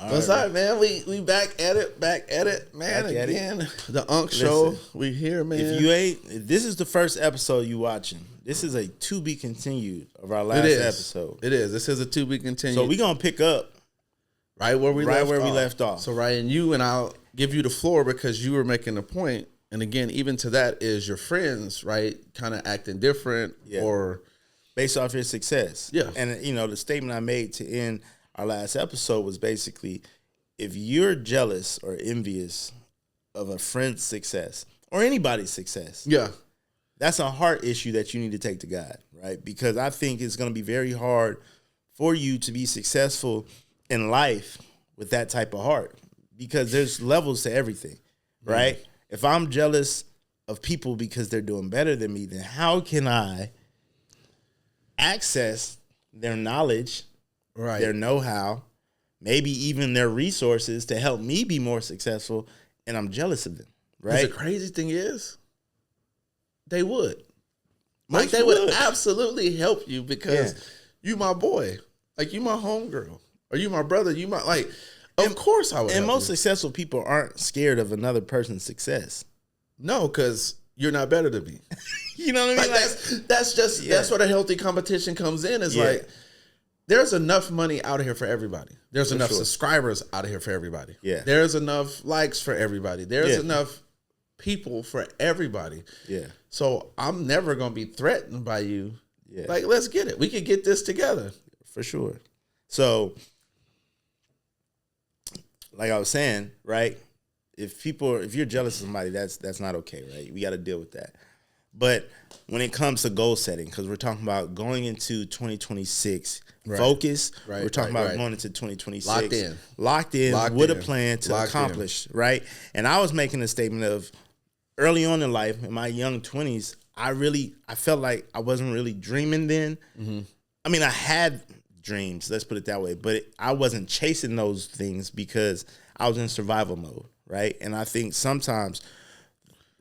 What's up, man? We back at it, man. Back at again, the Unk Show. We here, man. If this is the first episode you watching, this is a to be continued of our last episode. It is. This is a to be continued. So we gonna pick up right where we left off. So Ryan, you and I'll give you the floor because you were making a point. And again, even to that is your friends, right? Kind of acting different or based off your success. Yeah. And the statement I made to end our last episode was basically, if you're jealous or envious of a friend's success or anybody's success, that's a heart issue that you need to take to God, right? Because I think it's going to be very hard for you to be successful in life with that type of heart because there's levels to everything, right? If I'm jealous of people because they're doing better than me, then how can I access their knowledge, their know-how, maybe even their resources to help me be more successful, and I'm jealous of them, right? The crazy thing is, they would. Like, they would absolutely help you because you my boy. Like, you my homegirl. Or you my brother. You my, like... Of course I would. And most successful people aren't scared of another person's success. No, because you're not better than me. You know what I mean? Like that's what a healthy competition comes in. Is like, there's enough money out here for everybody. There's enough subscribers out of here for everybody. Yeah. There's enough likes for everybody. There's enough people for everybody. Yeah. So I'm never gonna be threatened by you. Yeah. Like, let's get it. We could get this together. For sure. So, like I was saying, right? If you're jealous of somebody, that's not okay, right? We got to deal with that. But when it comes to goal setting, because we're talking about going into 2026, focus. Right, we're talking about going into 2026, locked in with a plan to accomplish, right? And I was making a statement of early on in life, in my young 20s, I felt like I wasn't really dreaming then. Mm-hmm. I mean, I had dreams, let's put it that way, but I wasn't chasing those things because I was in survival mode, right? And I think sometimes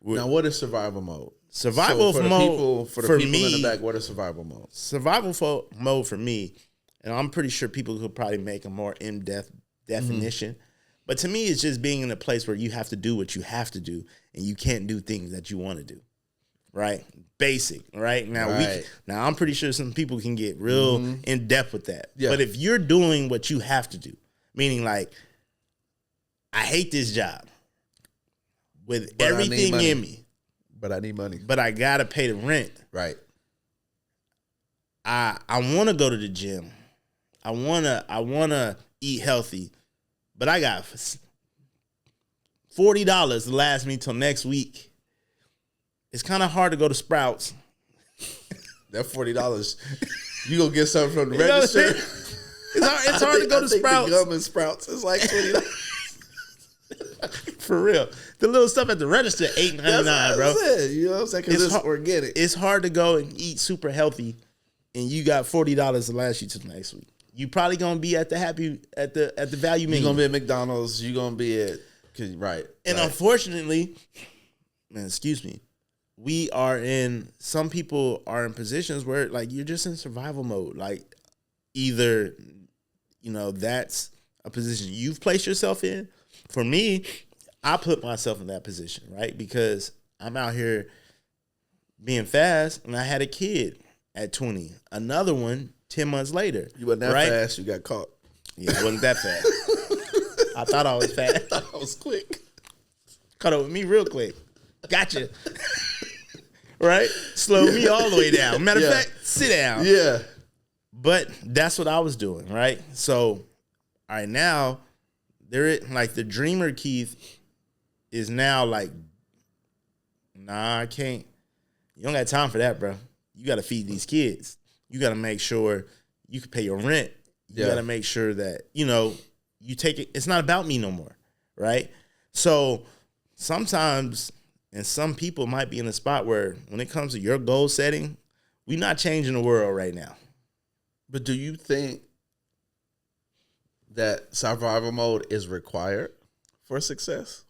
now, what is survival mode? Survival for mode for the people me, in the back. What is survival mode? Survival mode for me, and I'm pretty sure people could probably make a more in-depth definition. Mm-hmm. But to me, it's just being in a place where you have to do what you have to do, and you can't do things that you want to do. Right, basic. Right now, now I'm pretty sure some people can get real in depth with that. Yeah. But if you're doing what you have to do, meaning like, I hate this job with everything in me, but I need money. But I gotta pay the rent. Right. I want to go to the gym. I wanna eat healthy, but I got $40 to last me till next week. It's kind of hard to go to Sprouts. That $40, you gonna get something from the register. It's hard to go to Sprouts. The gum and Sprouts is like $20. For real, the little stuff at the register $8.99, bro. You know what I'm saying? Because it's organic. It's hard to go and eat super healthy, and you got $40 to last you till next week. You probably gonna be at the value menu. You gonna be at McDonald's. You gonna be at unfortunately, man, excuse me. Some people are in positions where like you're just in survival mode. Like either, that's a position you've placed yourself in. For me, I put myself in that position, right? Because I'm out here being fast and I had a kid at 20. Another one 10 months later. You wasn't that fast, you got caught. Yeah, I wasn't that fast. I thought I was fast. I thought I was quick. Caught up with me real quick. Gotcha. Right? Slow me all the way down. Matter of fact, sit down. Yeah. But that's what I was doing, right? So, all right, now, the dreamer Keith is now like, nah, I can't. You don't got time for that, bro. You got to feed these kids. You got to make sure you can pay your rent. You got to make sure that, you take it. It's not about me no more, right? So, sometimes... And some people might be in a spot where when it comes to your goal setting, we're not changing the world right now. But do you think that survival mode is required for success?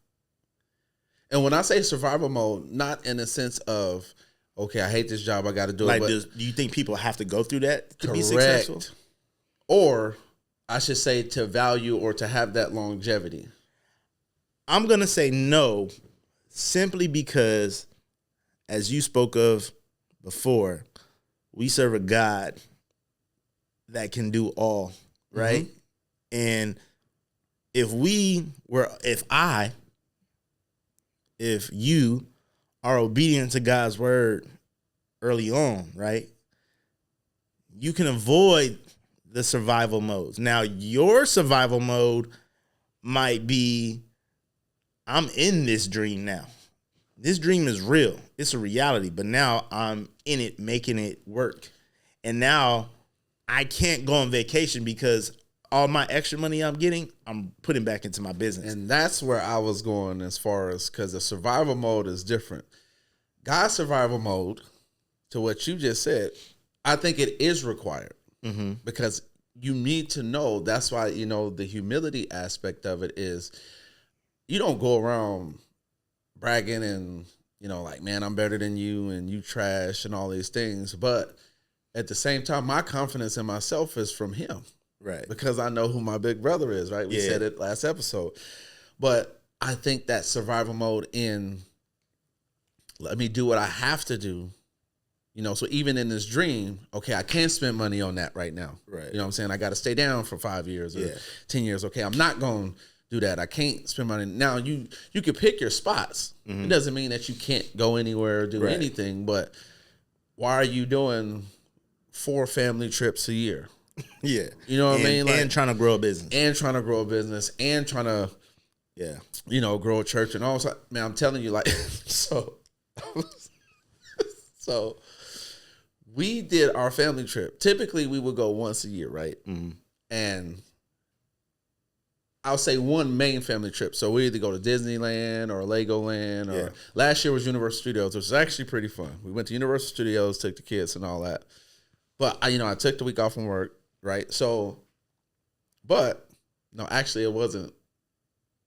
And when I say survival mode, not in the sense of, okay, I hate this job, I got to do it. Like, do you think people have to go through that to be successful? Or I should say, to value or to have that longevity? I'm going to say no, simply because, as you spoke of before, we serve a God that can do all, right? Mm-hmm. And if you are obedient to God's word early on, right, you can avoid the survival modes. Now, your survival mode might be, I'm in this dream now. This dream is real. It's a reality, but now I'm in it, making it work. And now I can't go on vacation because all my extra money I'm getting, I'm putting back into my business. And that's where I was going, as far as, because the survival mode is different. God's survival mode, to what you just said, I think it is required, because you need to know. That's why, the humility aspect of it is, you don't go around bragging and, like, man, I'm better than you and you trash and all these things. But at the same time, my confidence in myself is from him. Right. Because I know who my big brother is, right? We said it last episode. But I think that survival mode in, let me do what I have to do. So even in this dream, okay, I can't spend money on that right now. Right. You know what I'm saying? I got to stay down for 5 years or 10 years. Okay, I'm not going to do that. I can't spend money. Now, you can pick your spots. Mm-hmm. It doesn't mean that you can't go anywhere or do anything, but why are you doing 4 family trips a year? Yeah. You know what I mean? Like, and trying to grow a business. And trying to grow a church and all. Man, I'm telling you, like, so we did our family trip. Typically, we would go once a year, right? Mm-hmm. And I'll say one main family trip. So we either go to Disneyland or Legoland, or last year was Universal Studios, which was actually pretty fun. We went to Universal Studios, took the kids and all that. But I took the week off from work. Right. So, but no, actually it wasn't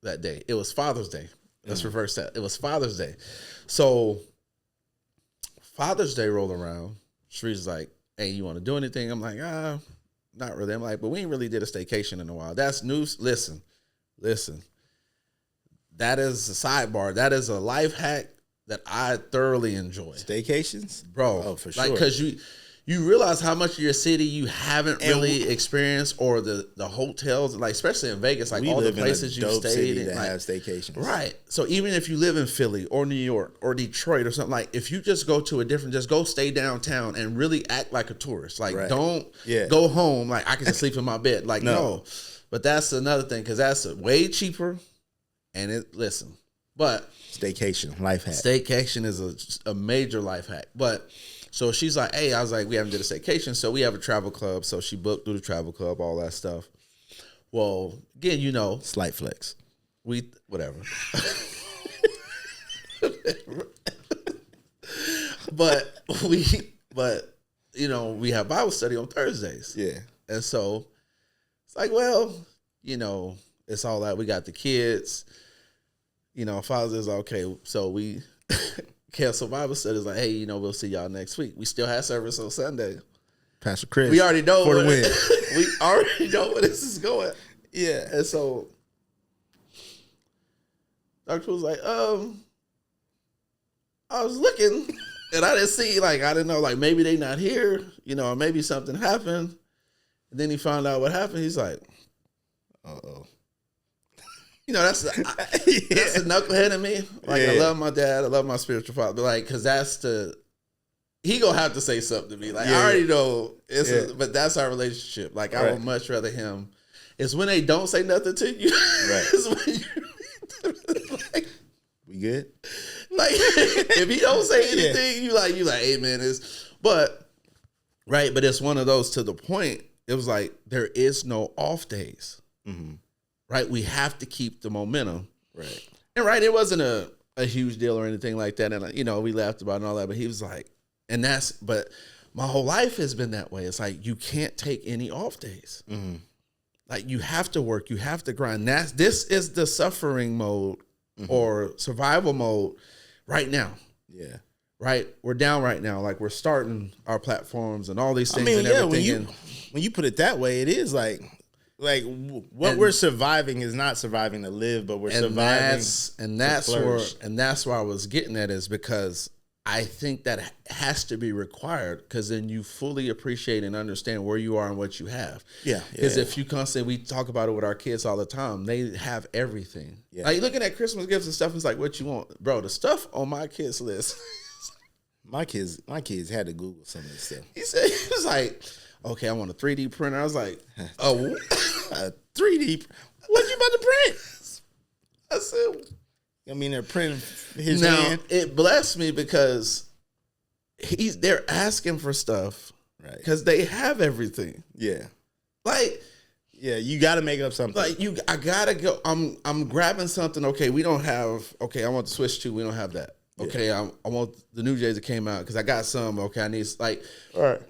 that day. It was Father's Day. Let's reverse that. It was Father's Day. So Father's Day rolled around. Shree's like, hey, you want to do anything? I'm like, not really. I'm like, but we ain't really did a staycation in a while. That's news. Listen. That is a sidebar. That is a life hack that I thoroughly enjoy. Staycations? Bro. Oh, for sure. Like, because you realize how much of your city you haven't really experienced, or the hotels, like especially in Vegas, like all the places you stayed in, that like, have staycations. Right. So even if you live in Philly or New York or Detroit or something, like if you just go to just go stay downtown and really act like a tourist. Like don't go home like I can just sleep in my bed. Like no. But that's another thing, because that's way cheaper. And but staycation, life hack. Staycation is a major life hack. But so she's like, hey, I was like, we haven't did a staycation, so we have a travel club. So she booked through the travel club, all that stuff. Well, again, slight flex. Whatever. but we have Bible study on Thursdays. Yeah. And so it's like, well, it's all that. We got the kids. Father's like, okay, so we cancel Bible study. Is like, hey, we'll see y'all next week. We still have service on Sunday. Pastor Chris. We already know for the win. We already know where this is going. Yeah. And so Dr. was like, I was looking and I didn't see, I didn't know, maybe they not here, or maybe something happened. And then he found out what happened. He's like, uh-oh. That's a knucklehead in me. I love my dad. I love my spiritual father. But because he gonna have to say something to me. I already know but that's our relationship. I would much rather him. It's when they don't say nothing to you. Right. It's when you we good? If he don't say anything, you like, hey man, but it's one of those, to the point. It was like, there is no off days. Mm-hmm. Right? We have to keep the momentum. Right. And it wasn't a huge deal or anything like that. And, we laughed about it and all that. But he was like, but my whole life has been that way. It's like, you can't take any off days. Mm-hmm. You have to work. You have to grind. This is the suffering mode or survival mode right now. Yeah. Right? We're down right now. We're starting our platforms and all these things and everything. When you put it that way, it is like Like what we're surviving is not surviving to live, but we're surviving. That's where I was getting at, is because I think that has to be required, because then you fully appreciate and understand where you are and what you have. Yeah. Because if you constantly, we talk about it with our kids all the time, they have everything. Yeah. Like looking at Christmas gifts and stuff, it's like, what you want? Bro, the stuff on my kids' list. my kids had to Google some of this stuff. He was like, okay, I want a 3D printer. I was like, oh, a 3D? What you about to print? I said, I mean, they're printing his hand. It blessed me because they're asking for stuff, right? Because they have everything. Yeah, like, yeah, you got to make up something. Like I gotta go. I'm grabbing something. Okay, we don't have. Okay, I want the Switch 2. We don't have that. Okay, yeah. I want the new J's that came out because I got some. Okay, I need like, all right,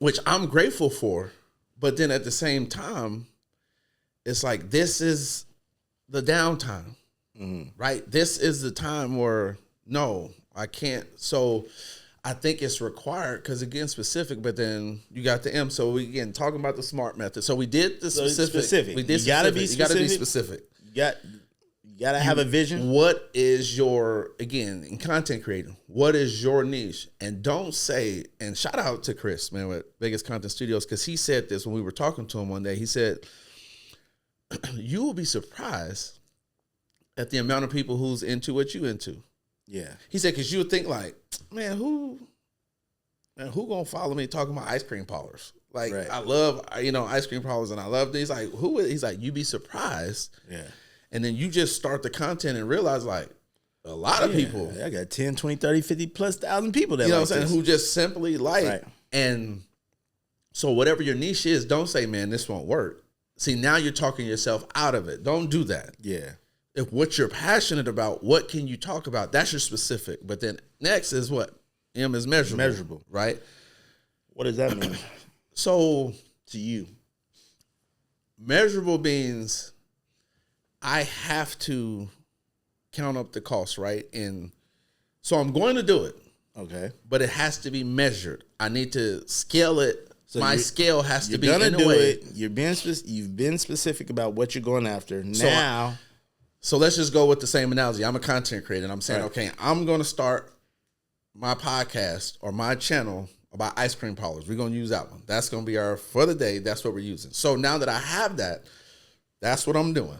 which I'm grateful for, but then at the same time, it's like this is the downtime. Mm-hmm. Right? This is the time where, no, I can't. So I think it's required because, again, specific, but then you got the M. So we, again, talking about the SMART method. So we did the specific. We did you gotta be specific. You got to be specific. You got to have a vision. What is your, again, in content creating, what is your niche? And don't say, and shout out to Chris, man, with Vegas Content Studios, because he said this when we were talking to him one day. He said, you will be surprised at the amount of people who's into what you into. Yeah. He said, because you would think like, man, who gonna follow me talking about ice cream parlors? Like, right. I love, ice cream parlors, and I love these. Like, he's like, you'd be surprised. Yeah. And then you just start the content and realize, like, a lot of people. I got 10, 20, 30, 50 plus thousand people that, you know what I'm saying, who just simply like. Right. And so whatever your niche is, don't say, man, this won't work. See, now you're talking yourself out of it. Don't do that. Yeah. If what you're passionate about, what can you talk about? That's your specific. But then next is what? M is measurable. Measurable. Right? What does that mean? So, to you, measurable means I have to count up the cost, right? And so I'm going to do it. Okay. But it has to be measured. I need to scale it. So my scale has to be in a way. You're going to do it. You've been specific about what you're going after. Now... So let's just go with the same analogy. I'm a content creator, and I'm saying, right. Okay, I'm going to start my podcast or my channel about ice cream parlors. We're going to use that one. That's going to be for the day. That's what we're using. So now that I have that, that's what I'm doing.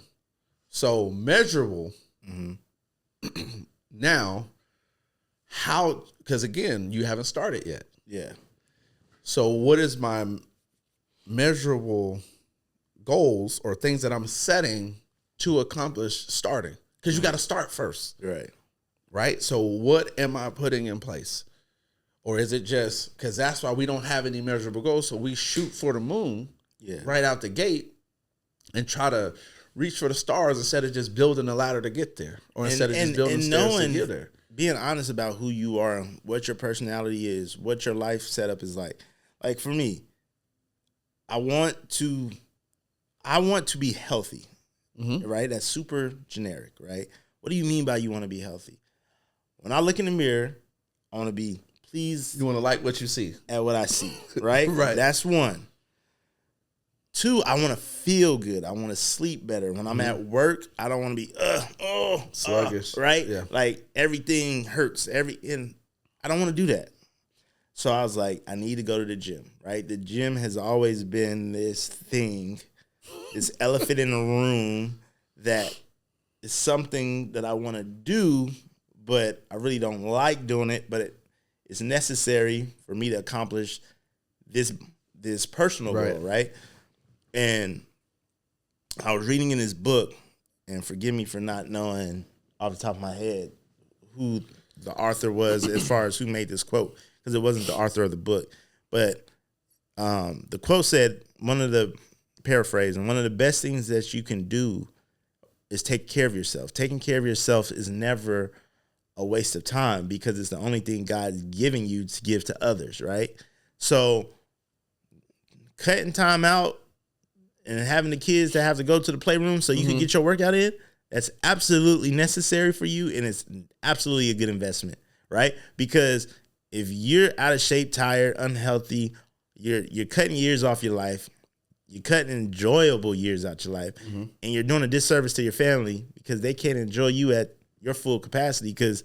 So measurable. Mm-hmm. Now, because again, you haven't started yet. Yeah. So what is my measurable goals or things that I'm setting to accomplish starting? Because you got to start first. Right. So what am I putting in place? Or is it just, because that's why we don't have any measurable goals. So we shoot for the moon right out the gate and try to reach for the stars instead of just building a ladder to get there. Or instead of just building stairs to get there. Being honest about who you are, what your personality is, what your life setup is like. Like for me, I want to be healthy. Mm-hmm. Right? That's super generic, right? What do you mean by you want to be healthy? When I look in the mirror, I want to be pleased. You want to like what you see. At what I see, right? Right. That's one. Two, I want to feel good. I want to sleep better. When I'm at work, I don't want to be sluggish. Right? Yeah. Like everything hurts. And I don't want to do that. So I was like, I need to go to the gym, right? The gym has always been this thing, this elephant in the room that is something that I want to do, but I really don't like doing it, but it's necessary for me to accomplish this personal goal, right? And I was reading in this book, and forgive me for not knowing off the top of my head who the author was as far as who made this quote, because it wasn't the author of the book. But the quote said, one of the best things that you can do is take care of yourself. Taking care of yourself is never a waste of time because it's the only thing God's giving you to give to others, right? So cutting time out and having the kids to have to go to the playroom so you can get your workout in, that's absolutely necessary for you, and it's absolutely a good investment, right? Because if you're out of shape, tired, unhealthy, you're cutting years off your life, you're cutting enjoyable years out your life, and you're doing a disservice to your family because they can't enjoy you at your full capacity because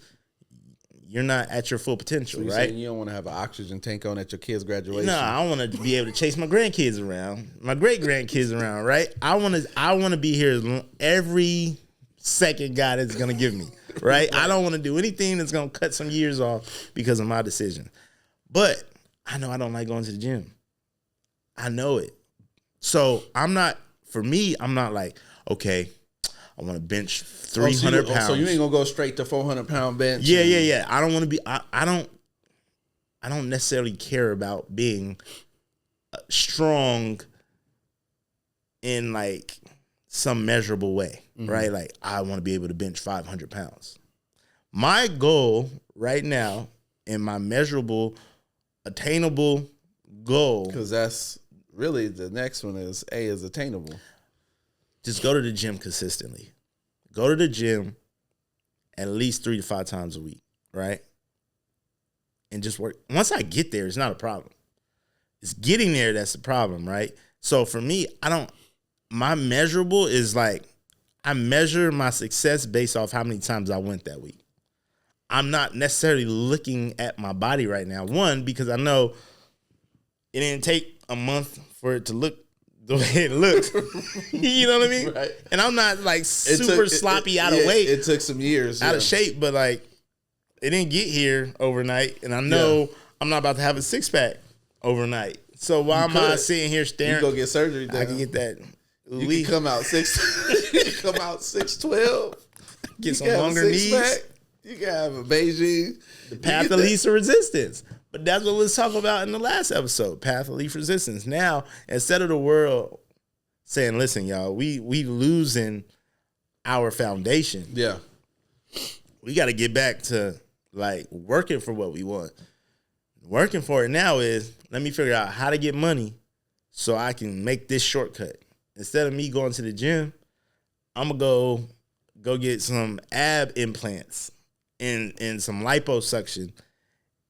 you're not at your full potential, so right? You don't want to have an oxygen tank on at your kid's graduation. No, I want to be able to chase my grandkids around, my great grandkids around, right? I want to be here every second God is gonna give me, right? I don't want to do anything that's gonna cut some years off because of my decision. But I know I don't like going to the gym. I know it. So I'm not like, okay, I want to bench 300 pounds. So you ain't gonna go straight to 400-pound bench? Yeah. I don't want to be. I don't necessarily care about being strong in like some measurable way, right? Like I want to be able to bench 500 pounds. My goal right now, and my measurable, attainable goal, because that's really the next one is attainable. Just go to the gym consistently. Go to the gym at least 3 to 5 times a week, right? And just work. Once I get there, it's not a problem. It's getting there that's the problem, right? So for me, my measurable is like, I measure my success based off how many times I went that week. I'm not necessarily looking at my body right now. One, because I know it didn't take a month for it to look the way it looks. You know what I mean? Right. And I'm not like super sloppy out of weight. It took some years. Out of shape, but like it didn't get here overnight. And I know I'm not about to have a 6-pack overnight. So why am I sitting here staring? You go get surgery. I can get that. You can come out 6'12". Get some longer knees. You can have a Beijing. The path of least resistance. But that's what we was talking about in the last episode, path of least resistance. Now, instead of the world saying, listen, y'all, we losing our foundation. Yeah. We got to get back to like working for what we want. Working for it now is, let me figure out how to get money so I can make this shortcut. Instead of me going to the gym, I'm going to go get some ab implants and some liposuction.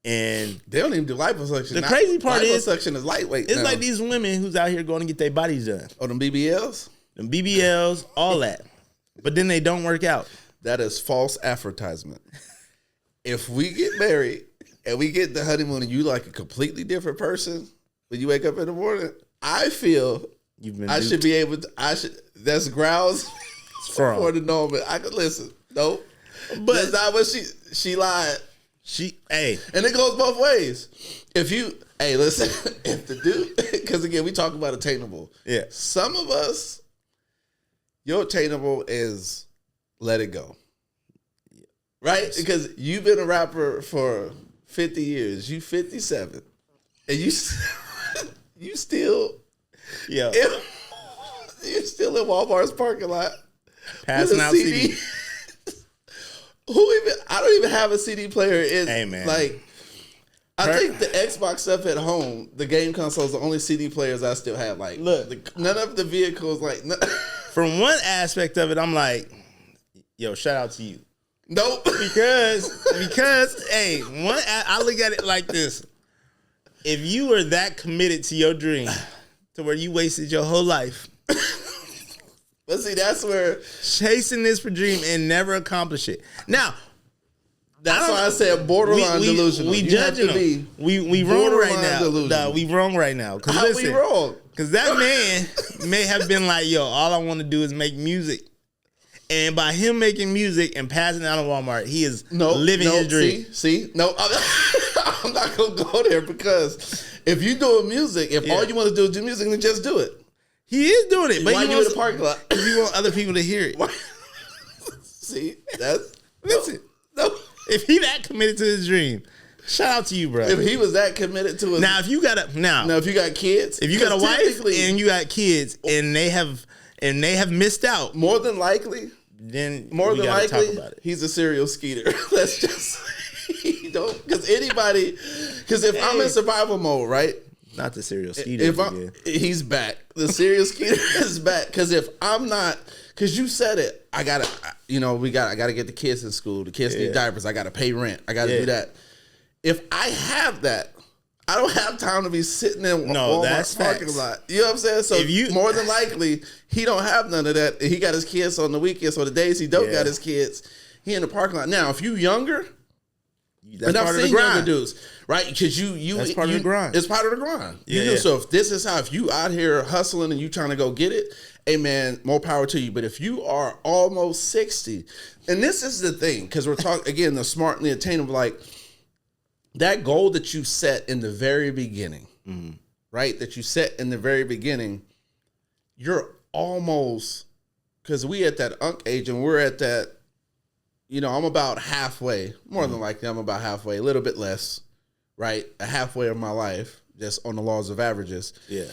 And they don't even do liposuction. The crazy part is liposuction is lightweight. It's like these women who's out here going to get their bodies done. Oh, them BBLs? Them BBLs, all that. But then they don't work out. That is false advertisement. If we get married and we get the honeymoon and you like a completely different person when you wake up in the morning, I feel I should be able to, that's grounds for the moment. I could listen. Nope. But that's not what she lied. And it goes both ways. If you, listen, if the dude, because again, we talk about attainable. Yeah. Some of us, your attainable is let it go. Right? Because you've been a rapper for 50 years. You 57. And you still, yeah, you're still in Walmart's parking lot. Passing out CD. I don't even have a CD player. Hey, man. Like, I think the Xbox stuff at home, the game consoles, the only CD players I still have. Like, look, none of the vehicles, like, from one aspect of it, I'm like, yo, shout out to you. Nope. Because, I look at it like this. If you were that committed to your dream, to where you wasted your whole life, but see, that's where chasing this for dream and never accomplish it. Now, that's why I said borderline delusional. We judging them. We wrong right now. Nah, we wrong right now. How we wrong? Because that man may have been like, yo, all I want to do is make music. And by him making music and passing out of Walmart, he is living his dream. I'm not going to go there, because if you're doing music, all you want to do is do music, then just do it. He is doing it. But why you in the parking lot? You want other people to hear it. See, that's... Listen. No. If he that committed to his dream, shout out to you, bro. If he was that committed to his... Now, if you got if you got kids... If you got a wife and you got kids and they have missed out... More than likely... Then more than likely, he's a serial skeeter. Let's just... Because if I'm in survival mode, right? Not the serial skeeter. He's back. The serial skeeter is back. Because if I'm not, because you said it, I gotta get the kids in school. The kids need diapers. I gotta pay rent. I gotta do that. If I have that, I don't have time to be sitting in that's Walmart parking facts. lot. You know what I'm saying? So If you- more than likely, he don't have none of that. He got his kids on the weekends. So the days he don't got his kids, he in the parking lot. Now, if you younger, That's and I've part of the seen younger grind. dudes, right? Because That's part of the grind. It's part of the grind. Yeah. So if this is how, if you out here hustling and you trying to go get it, hey man, more power to you. But if you are almost 60, and this is the thing, because we're talking again, the smart and the attainable, like that goal that you set in the very beginning, right? That you set in the very beginning, you're almost, because we at that unk age and we're at that, you know, I'm about halfway, more than likely I'm about halfway, a little bit less, right? A halfway of my life, just on the laws of averages. Yeah.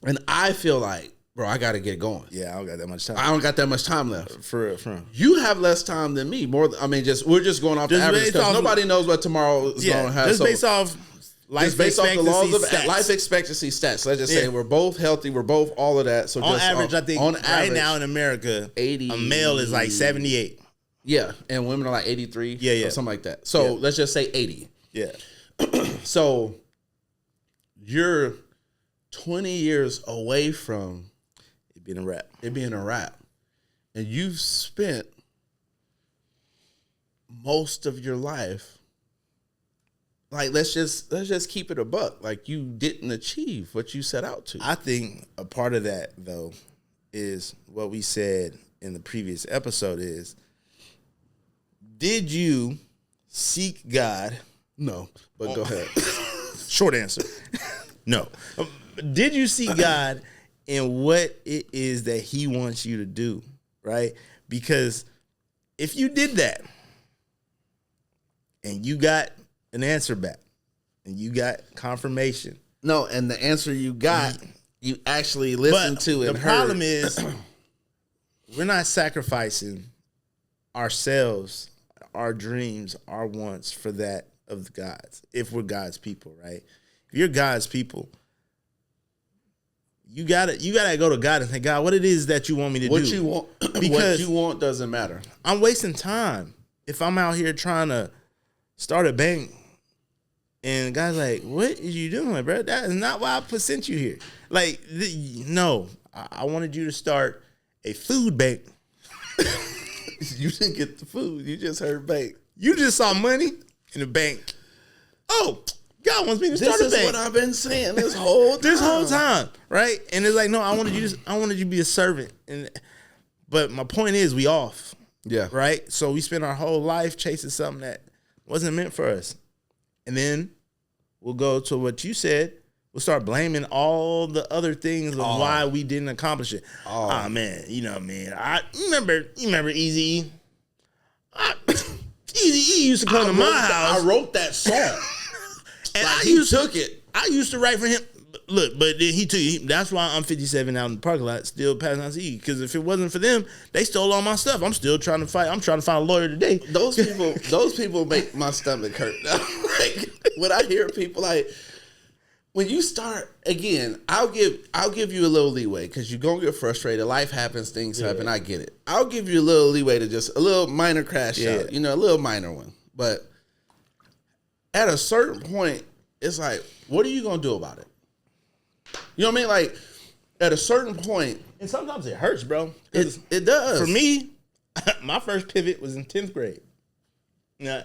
And I feel like, bro, I got to get going. Yeah, I don't got that much time. I don't got that much time left. For real. You have less time than me. We're just going off the average because nobody knows what tomorrow is going to have. Just based off life expectancy the laws of stats. life expectancy stats. Let's just say we're both healthy. We're both all of that. So on just average, I think on right average, now in America, 80, a male is like 78. Yeah, and women are like 83. Yeah. Or something like that. So let's just say 80. Yeah. So you're 20 years away from It being a wrap. it being a wrap. And you've spent most of your life, like let's just keep it a buck. Like you didn't achieve what you set out to. I think a part of that though is what we said in the previous episode is, did you seek God? No, but go ahead. Short answer. No. Did you seek God in what it is that he wants you to do, right? Because if you did that and you got an answer back and you got confirmation. No, and the answer you got, you actually listened to and the heard. problem is we're not sacrificing ourselves, our dreams, our wants for that of the gods. If we're God's people, right? If you're God's people, you gotta go to God and say, God, what it is that you want me to do? What you want, Because what you want doesn't matter. I'm wasting time if I'm out here trying to start a bank and God's like, what is you doing, bro? That is not why I sent you here. Like, no, I wanted you to start a food bank. You didn't get the food. You just heard bank. You just saw money in the bank. Oh, God wants me to start a bank. This is what I've been saying this whole time. Right? And it's like, no, I wanted you to be a servant. But my point is, we off. Yeah. Right? So we spend our whole life chasing something that wasn't meant for us. And then we'll go to what you said. We'll start blaming all the other things of why we didn't accomplish it. Oh man, you remember Eazy-E? Eazy-E used to come to my house. I wrote that song. And like I used to write for him. Look, but then he took. That's why I'm 57 out in the parking lot, still passing out to E. Because if it wasn't for them, they stole all my stuff. I'm still trying to fight. I'm trying to find a lawyer today. Those people make my stomach hurt. Like when I hear people like, when you start again, I'll give you a little leeway because you're gonna get frustrated. Life happens, things happen. I get it. I'll give you a little leeway to just a little minor crash out, a little minor one. But at a certain point, it's like, what are you gonna do about it? You know what I mean? Like at a certain point, and sometimes it hurts, bro. It does. For me, my first pivot was in 10th grade. Now,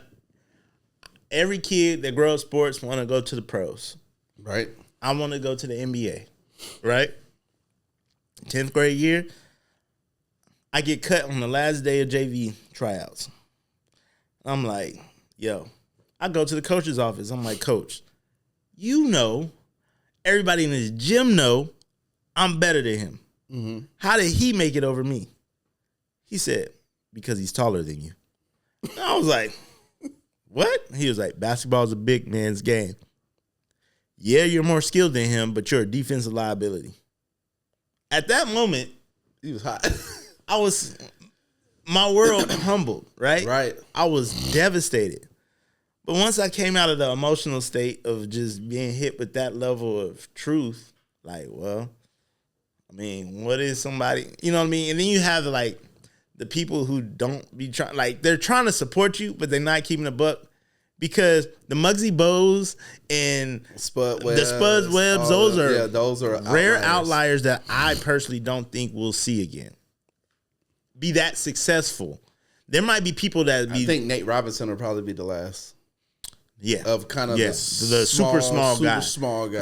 every kid that grows up sports want to go to the pros. Right. I want to go to the NBA. Right. 10th grade year, I get cut on the last day of JV tryouts. I'm like, yo, I go to the coach's office. I'm like, Coach, everybody in this gym know I'm better than him. Mm-hmm. How did he make it over me? He said, because he's taller than you. I was like, what? He was like, basketball is a big man's game. Yeah, you're more skilled than him, but you're a defensive liability. At that moment, he was hot. My world humbled, right? Right. I was devastated. But once I came out of the emotional state of just being hit with that level of truth, like, well, I mean, what is somebody, you know what I mean? And then you have the people who don't be trying, like they're trying to support you, but they're not keeping a buck. Because the Muggsy Bogues and the Spud Webbs, those are rare outliers that I personally don't think we'll see again. Be that successful. There might be people that I think Nate Robinson will probably be the last. Yeah. Of kind of the super small guy.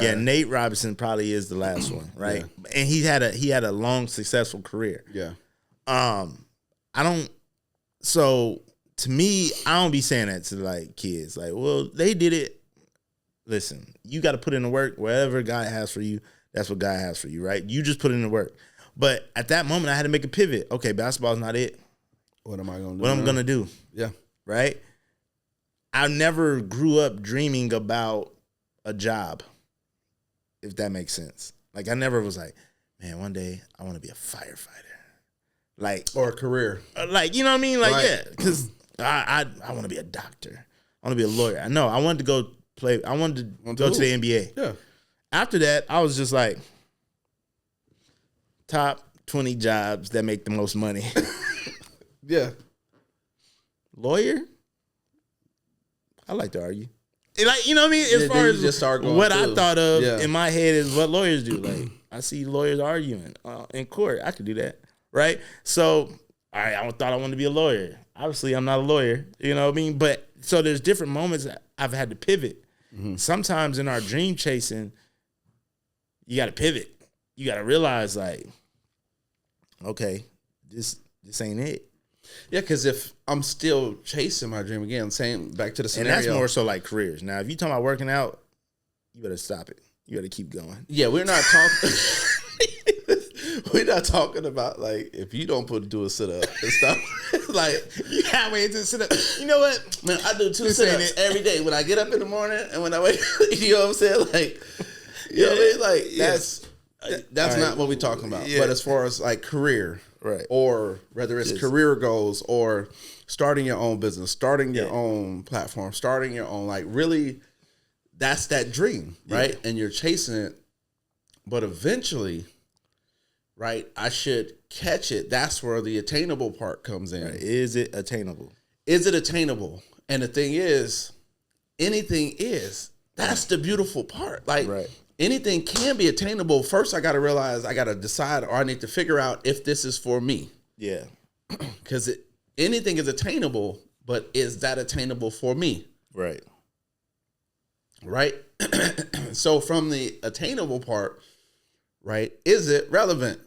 Yeah, Yeah, Nate Robinson probably is the last one, right? Yeah. And he had a long, successful career. Yeah. So to me, I don't be saying that to like kids. Like, well, they did it. Listen, you got to put in the work. Whatever God has for you, that's what God has for you, right? You just put in the work. But at that moment, I had to make a pivot. Okay, basketball's not it. What am I going to do? What I'm going to do. Yeah. Right? I never grew up dreaming about a job, if that makes sense. Like, I never was like, man, one day I want to be a firefighter. Like, or a career. Like, you know what I mean? Like, right. Yeah, because I want to be a doctor. I want to be a lawyer. I know. I wanted to go play. I wanted to go to the NBA. Yeah. After that, I was just like, top 20 jobs that make the most money. Yeah. Lawyer? I like to argue. Like, you know what I mean? As far as just start going what through. I thought of in my head is what lawyers do. Like, I see lawyers arguing in court. I could do that. Right? So, all right, I thought I wanted to be a lawyer. Obviously, I'm not a lawyer. You know what I mean? But so there's different moments that I've had to pivot. Mm-hmm. Sometimes in our dream chasing, you got to pivot. You got to realize, like, okay, this ain't it. Yeah, because if I'm still chasing my dream again, saying back to the scenario. And that's more so like careers. Now, if you're talking about working out, you better stop it. You better keep going. Yeah, we're not talking. We're not talking about like if you don't do a sit up and stuff. Like you can't wait to sit up. You know what? Man, I do 2 sit-ups every day when I get up in the morning and when I wake. You know what I'm saying? Like, you know what I mean? Like that's right. Not what we're talking about. Yeah. But as far as like career, right? Or whether it's career goals or starting your own business, starting your own platform, starting your own, like really, that's that dream, right? Yeah. And you're chasing it, but eventually. Right, I should catch it. That's where the attainable part comes in. Right. Is it attainable? Is it attainable? And the thing is, anything is. That's the beautiful part. Like, anything can be attainable. First, I got to realize, I got to decide, or I need to figure out if this is for me. Yeah. Because anything is attainable, but is that attainable for me? Right. Right? So from the attainable part, right, is it relevant?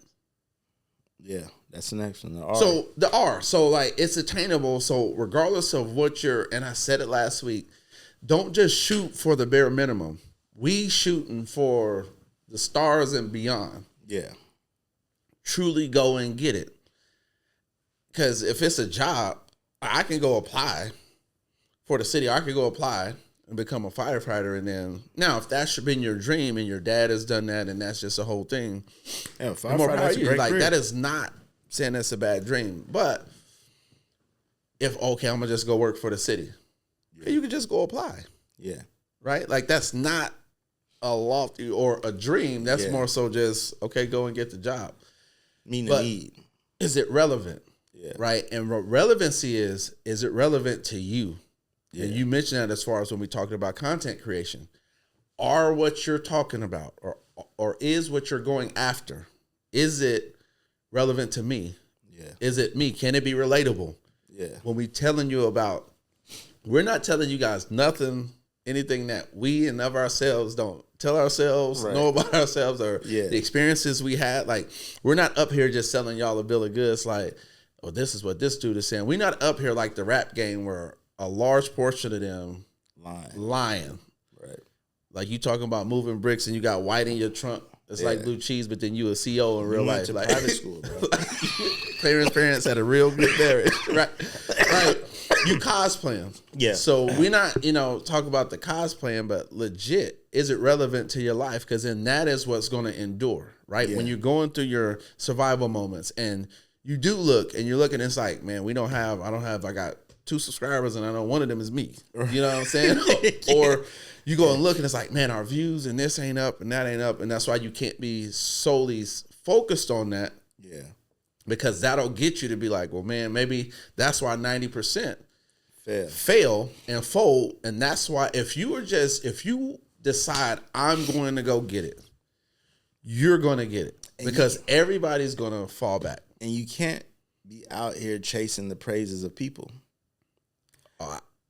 Yeah, that's the next one. The R. So the R. So like it's attainable. So regardless of what and I said it last week, don't just shoot for the bare minimum. We shooting for the stars and beyond. Yeah. Truly go and get it. Because if it's a job, I can go apply for the city. I could go apply and become a firefighter, and then now if that should been your dream and your dad has done that and that's just a whole thing, firefighter's a great like career. That is not saying that's a bad dream, but if I'm gonna just go work for the city, you could just go apply, right? Like that's not a lofty or a dream. That's more so just go and get the job. Need. Is it relevant? Right, and what relevancy is it relevant to you? Yeah. And you mentioned that as far as when we talked about content creation. Are what you're talking about or is what you're going after, is it relevant to me? Yeah. Is it me? Can it be relatable? Yeah. When we telling you about, we're not telling you guys anything that we and of ourselves don't tell ourselves, know about ourselves, or the experiences we had. Like, we're not up here just selling y'all a bill of goods like, oh, this is what this dude is saying. We're not up here like the rap game where a large portion of them lying. Right. Like you talking about moving bricks and you got white in your trunk. It's like blue cheese, but then you a CEO in real life. To like private school, bro. parents had a real good marriage. Right. Like you cosplaying. Yeah. So we're not, talk about the cosplaying, but legit, is it relevant to your life? Because then that is what's going to endure, right? Yeah. When you're going through your survival moments and you do look and you're looking, it's like, man, I got 2 subscribers and I know one of them is me. You know what I'm saying? Or you go and look and it's like, man, our views and this ain't up and that ain't up. And that's why you can't be solely focused on that. Yeah. Because that'll get you to be like, well, man, maybe that's why 90% fail and fold. And that's why if you decide I'm going to go get it, you're going to get it because everybody's going to fall back. And you can't be out here chasing the praises of people.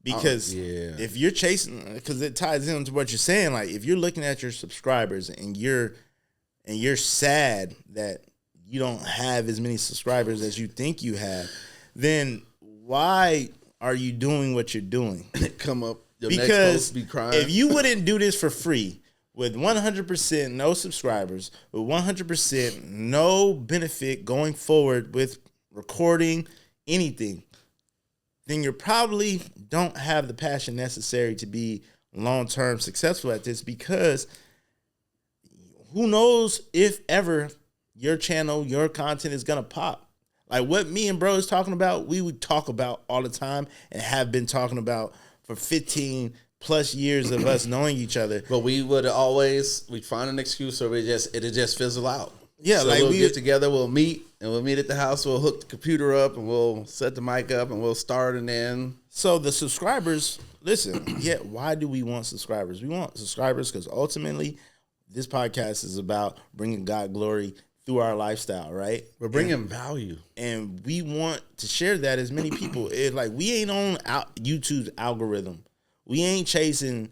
Because if you're chasing, because it ties into what you're saying, like if you're looking at your subscribers and you're sad that you don't have as many subscribers as you think you have, then why are you doing what you're doing? Come up, your because next post be crying. If you wouldn't do this for free with 100% no subscribers, with 100% no benefit going forward with recording anything, then you probably don't have the passion necessary to be long-term successful at this, because who knows if ever your channel, your content is going to pop. Like what me and bro is talking about, we would talk about all the time and have been talking about for 15 plus years of us knowing each other. But we'd find an excuse or it'd just fizzle out. Yeah, so like we'll get together, we'll meet at the house, we'll hook the computer up and we'll set the mic up and we'll start and then. So the subscribers, listen, why do we want subscribers? We want subscribers because ultimately this podcast is about bringing God glory through our lifestyle, right? We're bringing value. And we want to share that as many people. Like we ain't on YouTube's algorithm. We ain't chasing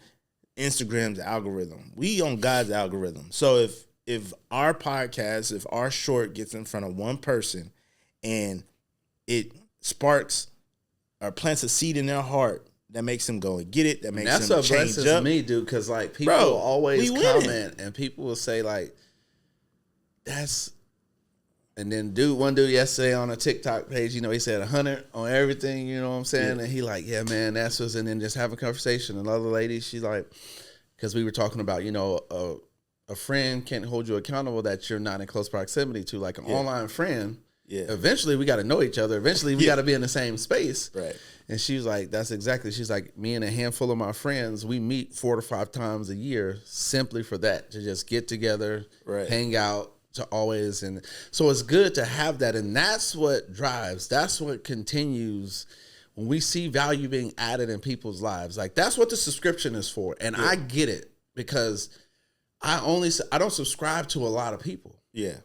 Instagram's algorithm. We on God's algorithm. So if our podcast, if our short gets in front of one person and it sparks or plants a seed in their heart that makes them go and get it, that makes them change up. That's what blesses me, dude, because like people always comment and people will say like, and then one dude yesterday on a TikTok page, he said 100 on everything, you know what I'm saying? Yeah. And he like, yeah, man, that's what's, and then just have a conversation. Another lady, she's like, because we were talking about, a friend can't hold you accountable that you're not in close proximity to, like an online friend. Yeah. Eventually we got to know each other. Eventually we got to be in the same space. Right. And she was like, she's like, me and a handful of my friends, we meet 4 to 5 times a year simply for that, to just get together, hang out, to always. And so it's good to have that. And that's what drives, that's what continues when we see value being added in people's lives. Like that's what the subscription is for. And I get it because I don't subscribe to a lot of people. Yeah.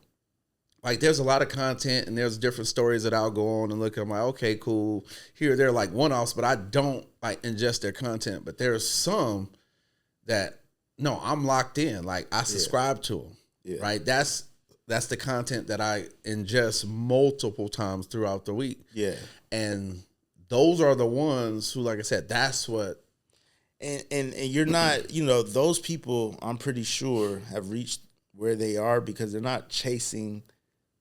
Like there's a lot of content and there's different stories that I'll go on and look at. I'm like, okay, cool. Here, they're like one-offs, but I don't like ingest their content. But there's some that, no, I'm locked in. Like I subscribe to them. Yeah. Right. That's the content that I ingest multiple times throughout the week. Yeah. And those are the ones who, like I said, that's what. And you're not, those people, I'm pretty sure, have reached where they are because they're not chasing